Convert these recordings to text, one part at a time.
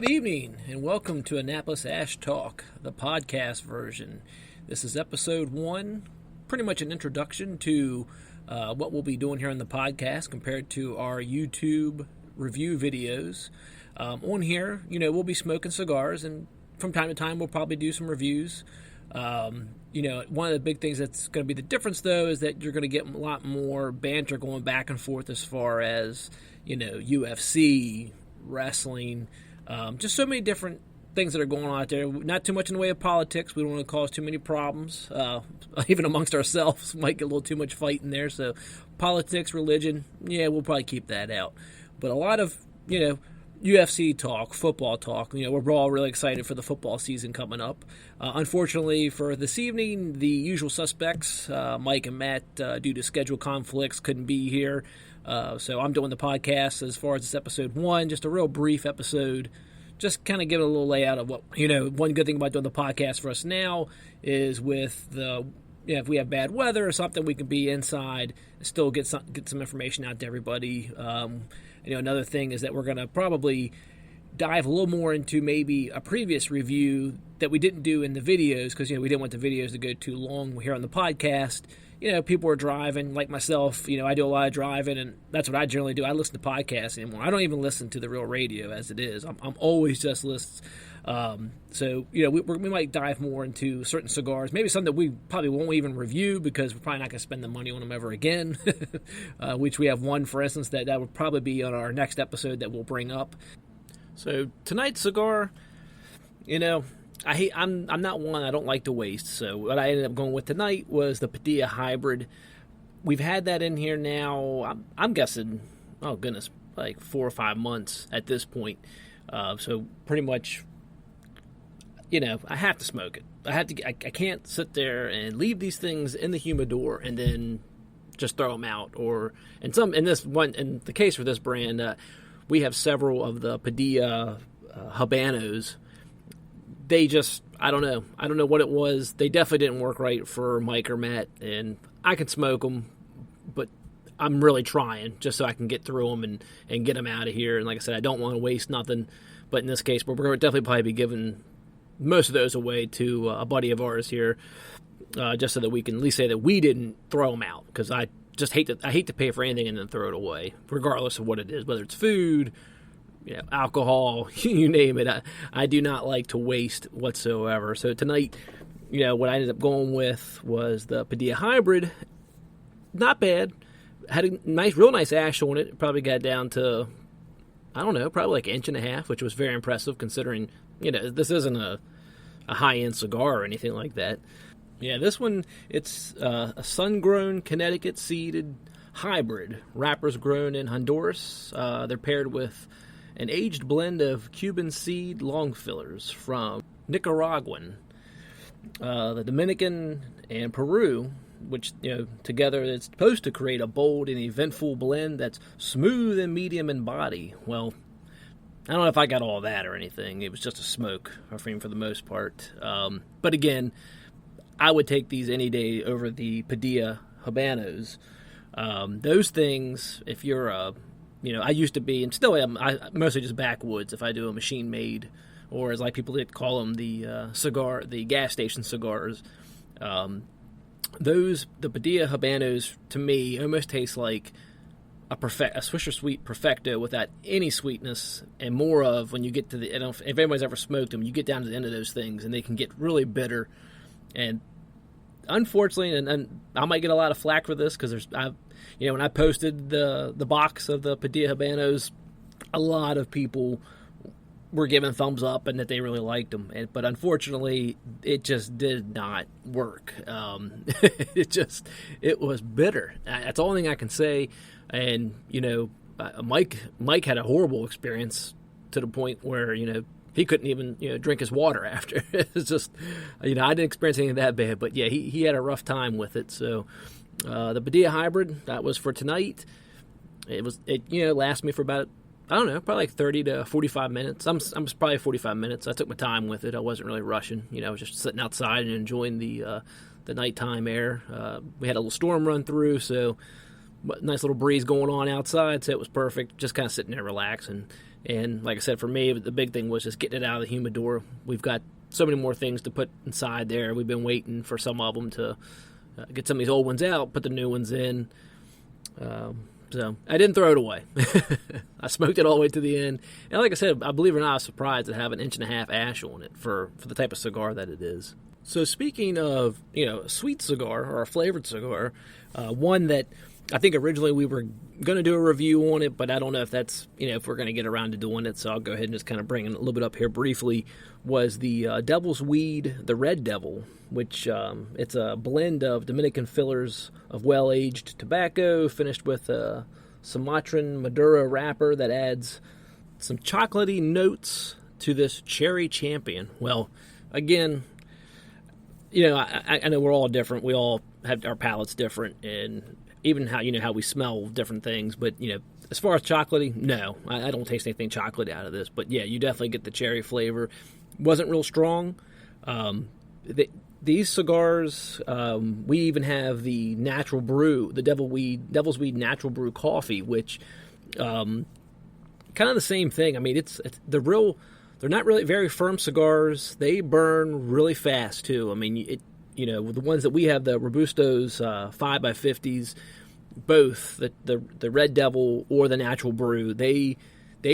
Good evening, and welcome to Annapolis Ash Talk, the podcast version. This is episode 1, pretty much an introduction to what we'll be doing here on the podcast compared to our YouTube review videos. On here, we'll be smoking cigars, and from time to time we'll probably do some reviews. One of the big things that's going to be the difference, though, is that you're going to get a lot more banter going back and forth as far as, UFC, wrestling, just so many different things that are going on out there. Not too much in the way of politics. We don't want to cause too many problems. Even amongst ourselves, might get a little too much fight in there. So politics, religion, we'll probably keep that out. But a lot of, UFC talk, football talk. We're all really excited for the football season coming up. Unfortunately for this evening, the usual suspects, Mike and Matt, due to schedule conflicts, couldn't be here. So I'm doing the podcast as far as this episode 1, just a real brief episode, just kind of give it a little layout of what, one good thing about doing the podcast for us now is with if we have bad weather or something, we can be inside and still get some information out to everybody. Another thing is that we're going to probably dive a little more into maybe a previous review that we didn't do in the videos because, we didn't want the videos to go too long here on the podcast. People are driving, like myself, I do a lot of driving, and that's what I generally do. I listen to podcasts anymore. I don't even listen to the real radio as it is. I'm always just listening. We might dive more into certain cigars, maybe some that we probably won't even review because we're probably not going to spend the money on them ever again, which we have one, for instance, that would probably be on our next episode that we'll bring up. So tonight's cigar, I'm not one I don't like to waste, so what I ended up going with tonight was the Padilla Hybrid. We've had that in here now, I'm guessing, oh goodness, like 4 or 5 months at this point. So pretty much, I have to smoke it. I can't sit there and leave these things in the humidor and then just throw them out. In the case for this brand, we have several of the Padilla Habanos. They just, I don't know what it was. They definitely didn't work right for Mike or Matt, and I can smoke them, but I'm really trying just so I can get through them and get them out of here. And like I said, I don't want to waste nothing, but in this case, we're going to definitely probably be giving most of those away to a buddy of ours here, just so that we can at least say that we didn't throw them out, because I just hate to pay for anything and then throw it away, regardless of what it is, whether it's food, alcohol, you name it. I do not like to waste whatsoever. So tonight, what I ended up going with was the Padilla Hybrid. Not bad. Had a real nice ash on it. Probably got down to, probably like 1.5 inches, which was very impressive considering, this isn't a high-end cigar or anything like that. Yeah, this one, it's a sun-grown, Connecticut-seeded hybrid. Wrappers grown in Honduras. They're paired with an aged blend of Cuban seed long fillers from Nicaraguan, the Dominican, and Peru, which, together it's supposed to create a bold and eventful blend that's smooth and medium in body. Well, I don't know if I got all that or anything. It was just a smoke, I think, for the most part. But again, I would take these any day over the Padilla Habanos. Those things, if you're I used to be, and still am, I mostly just backwoods if I do a machine made, or as like people call them, the gas station cigars. The Padilla Habanos, to me, almost taste like a Swisher Sweet Perfecto without any sweetness, and more of when you get to if anybody's ever smoked them, you get down to the end of those things, and they can get really bitter. And unfortunately, and I might get a lot of flack for this because when I posted the box of the Padilla Habanos, a lot of people were giving thumbs up and that they really liked them. But unfortunately, it just did not work. It was bitter. That's the only thing I can say. And, Mike had a horrible experience to the point where, he couldn't even, drink his water after. It's just, I didn't experience anything that bad. But, yeah, he had a rough time with it. So the Padilla Hybrid, that was for tonight. It lasted me for about, probably like 30 to 45 minutes. I'm probably 45 minutes. I took my time with it. I wasn't really rushing. I was just sitting outside and enjoying the nighttime air. We had a little storm run through, so nice little breeze going on outside, so it was perfect. Just kind of sitting there relaxing. And like I said, for me, the big thing was just getting it out of the humidor. We've got so many more things to put inside there. We've been waiting for some of them to get some of these old ones out, put the new ones in. So I didn't throw it away. I smoked it all the way to the end. And like I said, I believe it or not, I was surprised to have an 1.5 inch ash on it for the type of cigar that it is. So speaking of, a sweet cigar or a flavored cigar, one that I think originally we were going to do a review on it, but I don't know if that's, if we're going to get around to doing it. So I'll go ahead and just kind of bring it a little bit up here briefly, was the Devil's Weed, the Red Devil, which it's a blend of Dominican fillers of well-aged tobacco finished with a Sumatran Maduro wrapper that adds some chocolatey notes to this Cherry Champion. Well, again, I know we're all different. We all have our palates different, and even how we smell different things. But as far as chocolatey, no, I don't taste anything chocolatey out of this. But yeah, you definitely get the cherry flavor. Wasn't real strong. These cigars, we even have the natural brew, the Devil's Weed natural brew coffee, which kind of the same thing. I mean, it's they're not really very firm cigars. They burn really fast too. I mean, the ones that we have, the Robustos 5x50s, both the Red Devil or the natural brew, they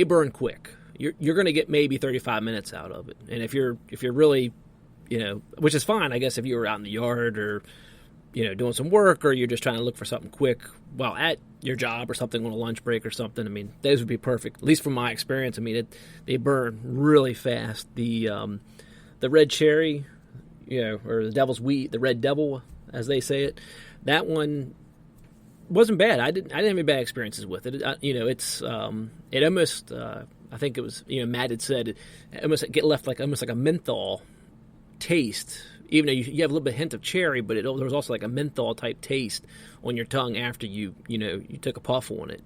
burn quick. You're going to get maybe 35 minutes out of it, and if you're really, which is fine, I guess, if you were out in the yard or doing some work, or you're just trying to look for something quick while at your job or something on a lunch break or something. I mean, those would be perfect, at least from my experience. I mean, they burn really fast. The red cherry, or the Devil's Weed, the Red Devil, as they say it, that one wasn't bad. I didn't have any bad experiences with it. It's it almost, I think it was, Matt had said, it almost left almost like a menthol taste, even though you have a little bit hint of cherry, but there was also like a menthol type taste on your tongue after you took a puff on it.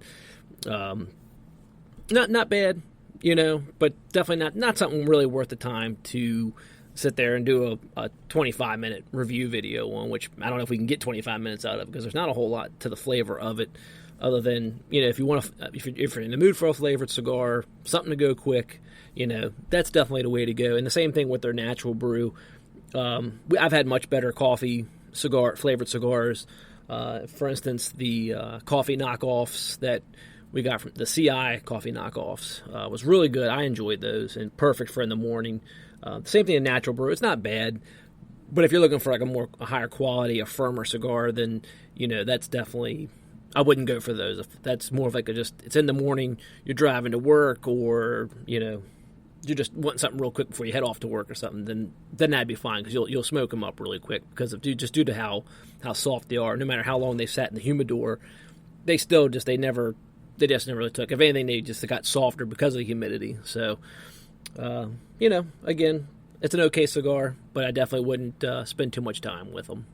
Not bad, but definitely not something really worth the time to sit there and do a 25-minute review video on, which I don't know if we can get 25 minutes out of, because there's not a whole lot to the flavor of it, other than, if you want to, if you're in the mood for a flavored cigar, something to go quick, that's definitely the way to go. And the same thing with their natural brew. I've had much better coffee flavored cigars. For instance, the coffee knockoffs that we got from the CI coffee knockoffs was really good. I enjoyed those, and perfect for in the morning. Same thing in natural brew. It's not bad, but if you're looking for like a higher quality, a firmer cigar, then that's definitely, I wouldn't go for those. If that's more of like it's in the morning, you're driving to work, or you just want something real quick before you head off to work or something, then that'd be fine, because you'll smoke them up really quick, because of due to how soft they are. No matter how long they sat in the humidor, they just never really took. If anything, they just got softer because of the humidity. So, again, it's an okay cigar, but I definitely wouldn't spend too much time with them.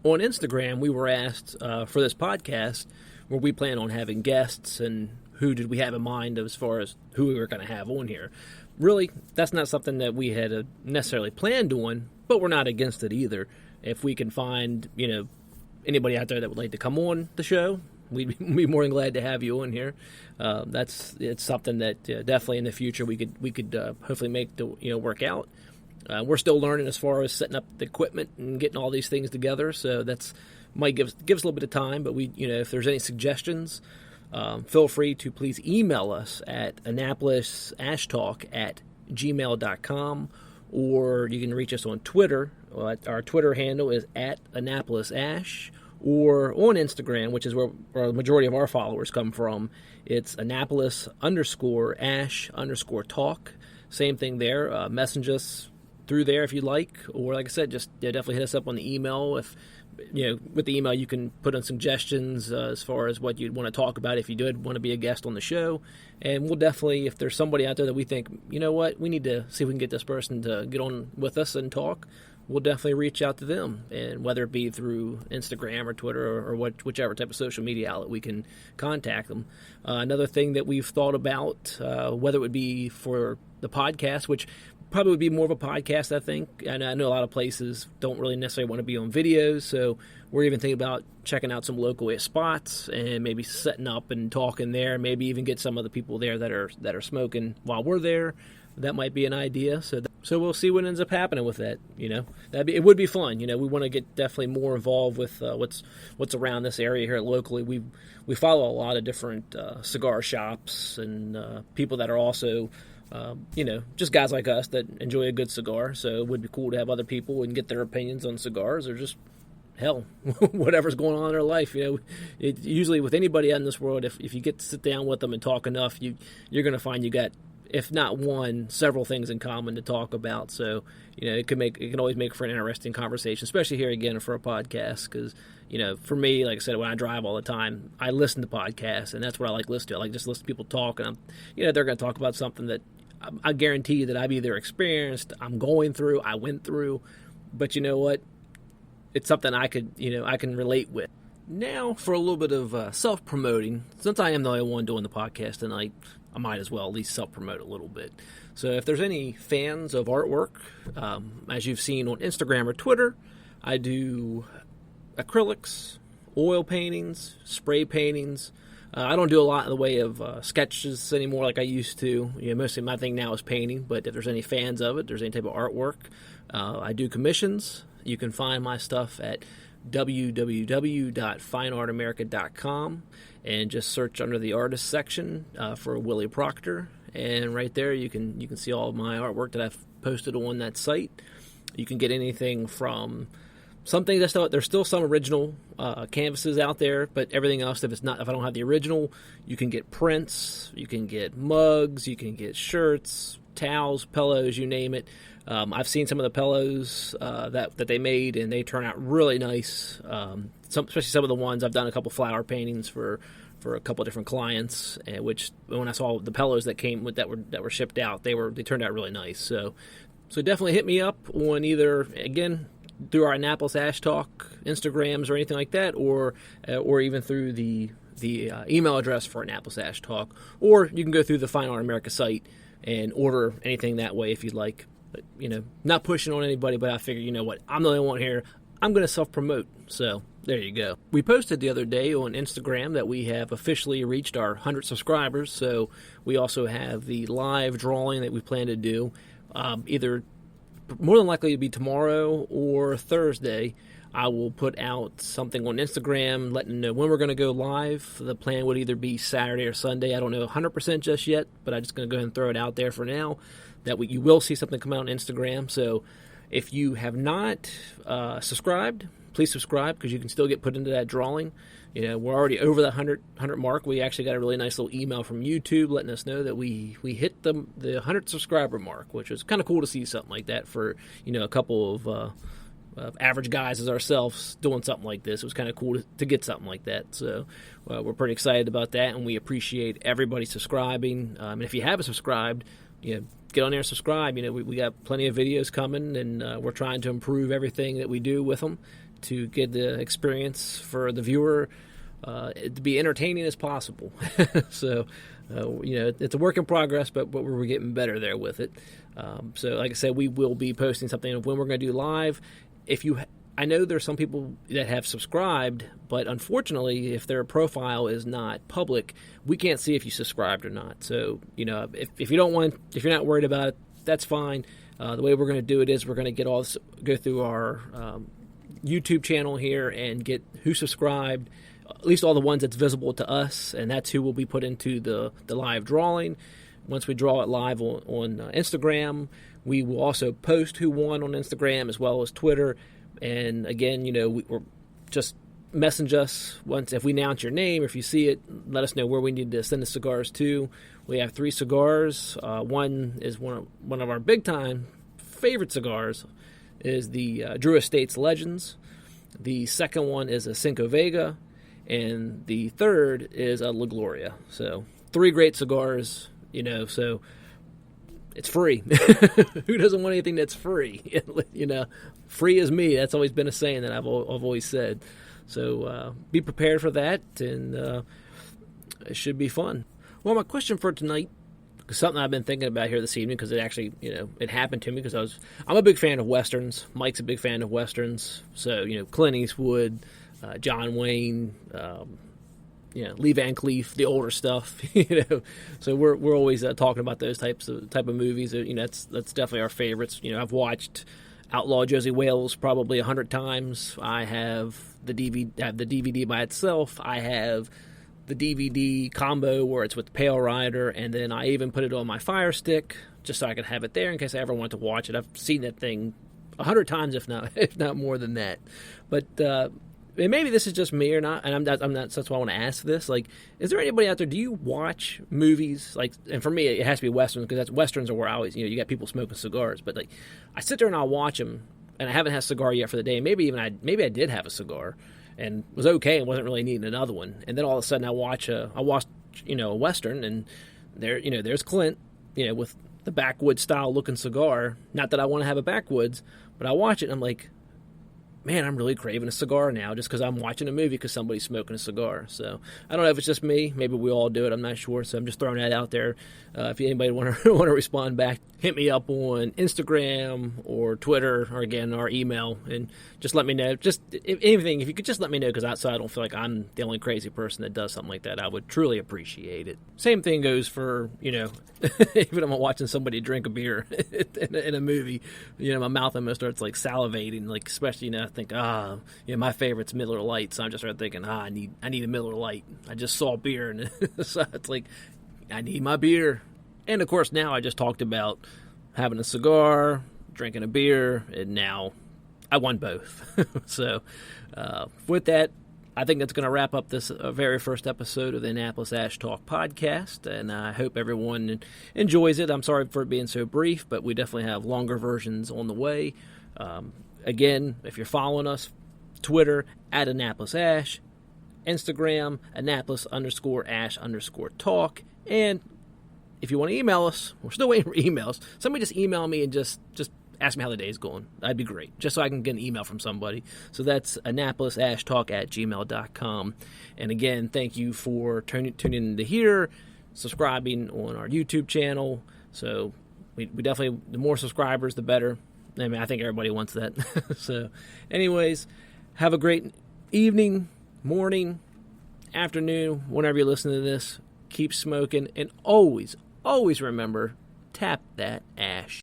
On Instagram, we were asked for this podcast where we plan on having guests, and who did we have in mind as far as who we were going to have on here. Really, that's not something that we had necessarily planned on, but we're not against it either. If we can find, anybody out there that would like to come on the show, we'd be more than glad to have you on here. It's something that definitely in the future we could hopefully make work out. We're still learning as far as setting up the equipment and getting all these things together, so that's might give us a little bit of time. But if there's any suggestions, feel free to please email us at AnnapolisAshTalk@gmail.com, or you can reach us on Twitter. Our Twitter handle is @AnnapolisAsh, or on Instagram, which is where the majority of our followers come from. It's Annapolis_Ash_talk. Same thing there. Message us through there if you'd like, or like I said, just definitely hit us up on the email. If with the email you can put in suggestions as far as what you'd want to talk about if you did want to be a guest on the show, and we'll definitely, if there's somebody out there that we think, we need to see if we can get this person to get on with us and talk, we'll definitely reach out to them, and whether it be through Instagram or Twitter or whichever type of social media outlet we can contact them. Another thing that we've thought about, whether it would be for the podcast, which probably would be more of a podcast, I think. And I know a lot of places don't really necessarily want to be on videos, so we're even thinking about checking out some local spots and maybe setting up and talking there. Maybe even get some of the people there that are smoking while we're there. That might be an idea. So we'll see what ends up happening with that. It would be fun. We want to get definitely more involved with what's around this area here locally. We follow a lot of different cigar shops and people that are also just guys like us that enjoy a good cigar. So it would be cool to have other people and get their opinions on cigars, or just hell, whatever's going on in their life. Usually with anybody out in this world, if you get to sit down with them and talk enough, you're going to find you got, if not one, several things in common to talk about. So, it can always make for an interesting conversation, especially here again for a podcast. Because, for me, like I said, when I drive all the time, I listen to podcasts, and that's what I like listening to. I like just listen to people talk, and they're going to talk about something that I guarantee you that I've either experienced, I'm going through, I went through, but you know what? It's something I can relate with. Now for a little bit of self-promoting. Since I am the only one doing the podcast tonight, I might as well at least self-promote a little bit. So if there's any fans of artwork, as you've seen on Instagram or Twitter, I do acrylics, oil paintings, spray paintings. I don't do a lot in the way of sketches anymore like I used to. Mostly my thing now is painting, but if there's any fans of it, there's any type of artwork, I do commissions. You can find my stuff at www.fineartamerica.com and just search under the artist section for Willie Proctor, and right there you can see all of my artwork that I've posted on that site. You can get anything from some things there's still some original canvases out there, but everything else, if I don't have the original, you can get prints, you can get mugs, you can get shirts, towels, pillows, you name it. I've seen some of the pillows that they made, and they turn out really nice. Especially some of the ones I've done a couple flower paintings for a couple of different clients, which when I saw the pillows that came with that were shipped out, they turned out really nice. So definitely hit me up on either, again, through our Annapolis Ash Talk Instagrams or anything like that, or even through the email address for Annapolis Ash Talk, or you can go through the Fine Art America site and order anything that way if you'd like. But, not pushing on anybody, but I figure, I'm the only one here. I'm going to self-promote. So there you go. We posted the other day on Instagram that we have officially reached our 100 subscribers. So we also have the live drawing that we plan to do, either more than likely to be tomorrow or Thursday. I will put out something on Instagram letting them know when we're going to go live. The plan would either be Saturday or Sunday. I don't know 100% just yet, but I'm just going to go ahead and throw it out there for now. You will see something come out on Instagram. So if you have not subscribed, please subscribe, because you can still get put into that drawing. We're already over the 100 mark. We actually got a really nice little email from YouTube letting us know that we hit the 100 subscriber mark, which was kind of cool to see something like that for a couple of average guys as ourselves doing something like this. It was kind of cool to get something like that. So we're pretty excited about that, and we appreciate everybody subscribing. And if you haven't subscribed, get on there and subscribe. We got plenty of videos coming, and we're trying to improve everything that we do with them to get the experience for the viewer to be entertaining as possible. So, it's a work in progress, but we're getting better there with it. So, like I said, we will be posting something of when we're going to do live. I know there's some people that have subscribed, but unfortunately, if their profile is not public, we can't see if you subscribed or not. So, if you're not worried about it, that's fine. The way we're going to do it is we're going to go through our YouTube channel here and get who subscribed, at least all the ones that's visible to us, and that's who will be put into the live drawing. Once we draw it live on Instagram, we will also post who won on Instagram as well as Twitter. And again, we're just message us once if we announce your name, or if you see it, let us know where we need to send the cigars to. We have 3 cigars. One is one of our big time favorite cigars is the Drew Estates Legends. The second one is a Cinco Vega, and the third is a La Gloria. So 3 great cigars, so it's free. Who doesn't want anything that's free? Free is me. That's always been a saying that I've always said. So be prepared for that, and it should be fun. Well, my question for tonight something I've been thinking about here this evening, because it actually, it happened to me, because I'm a big fan of Westerns. Mike's a big fan of Westerns. So, Clint Eastwood, John Wayne, Lee Van Cleef, the older stuff, So we're always talking about those type of movies. That's definitely our favorites. I've watched Outlaw Josie Wales probably 100 times. I have the DVD by itself. I have the DVD combo where it's with the Pale Rider, and then I even put it on my Fire Stick just so I could have it there in case I ever want to watch it. I've seen that thing 100 times, if not more than that. But and maybe this is just me or not, and I'm not. That's why I want to ask this. Like, is there anybody out there? Do you watch movies? Like, and for me, it has to be westerns, because westerns are where I always, you got people smoking cigars. But like, I sit there and I'll watch them, and I haven't had a cigar yet for the day. Maybe I did have a cigar, and was okay, and wasn't really needing another one. And then all of a sudden, I watched a western, and there's Clint, with the backwoods style looking cigar. Not that I want to have a backwoods, but I watch it and I'm like, man, I'm really craving a cigar now just because I'm watching a movie because somebody's smoking a cigar. So I don't know if it's just me. Maybe we all do it. I'm not sure. So I'm just throwing that out there. If anybody want to respond back, hit me up on Instagram or Twitter, or again, our email, and just let me know. Just if anything, if you could just let me know, because outside I don't feel like I'm the only crazy person that does something like that. I would truly appreciate it. Same thing goes for, even if I'm watching somebody drink a beer in a movie, my mouth almost starts like salivating, like especially, I think, my favorite's Miller Lite, so I'm just start thinking, I need a Miller Lite. I just saw beer, and so it's like, I need my beer. And of course, now I just talked about having a cigar, drinking a beer, and now I won both. So with that, I think that's going to wrap up this very first episode of the Annapolis Ash Talk podcast, and I hope everyone enjoys it. I'm sorry for it being so brief, but we definitely have longer versions on the way. Again, if you're following us, Twitter, @AnnapolisAsh, Instagram, Annapolis_Ash_talk, and if you want to email us, we're still waiting for emails. Somebody just email me and just ask me how the day's going. That'd be great, just so I can get an email from somebody. So that's AnnapolisAshTalk@gmail.com. And again, thank you for tuning in to here, subscribing on our YouTube channel. So we definitely, the more subscribers, the better. I mean, I think everybody wants that. So anyways, have a great evening, morning, afternoon, whenever you listen to this. Keep smoking, and always remember, tap that ash.